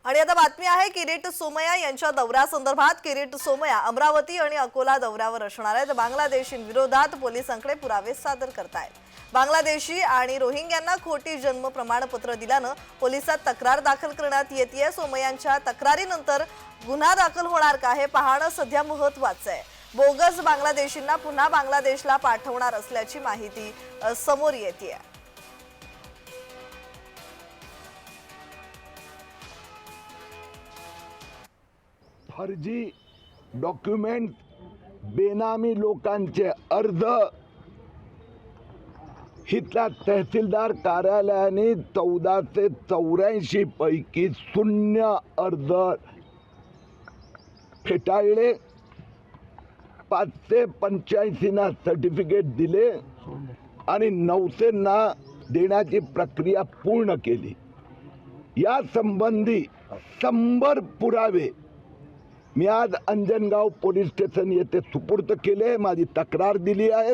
आणि आता बातमी आहे किरीट सोमय्या यांच्या दौऱ्यासंदर्भात। किरीट सोमय्या अमरावती आणि अकोला दौऱ्यावर असणार आहेत। बांगलादेशींविरोधात पोलिसांकडे पुरावे सादर करतायत। बांगलादेशी आणि रोहिंग्यांना खोटी जन्म प्रमाणपत्र दिल्यानं पोलिसात तक्रार दाखल करण्यात येतेय। सोमय्यांच्या तक्रारीनंतर गुन्हा दाखल होणार का हे पाहणं सध्या महत्त्वाचं आहे। बोगस बांगलादेशींना पुन्हा बांगलादेशला पाठवणार असल्याची माहिती समोर येतेय। फर्जी डॉक्युमेंट बेनामी लोकांचे अर्ज हितल्या तहसीलदार कार्यालयाने 1484 पैकी 0 अर्ज फेटाळले। 585 ना सर्टिफिकेट दिले आणि 900 ना देण्याची प्रक्रिया पूर्ण केली। या संबंधी 100 पुरावे मी आज अंजनगाव पोलीस स्टेशन येथे सुपूर्द केले। माझी तक्रार दिली आहे।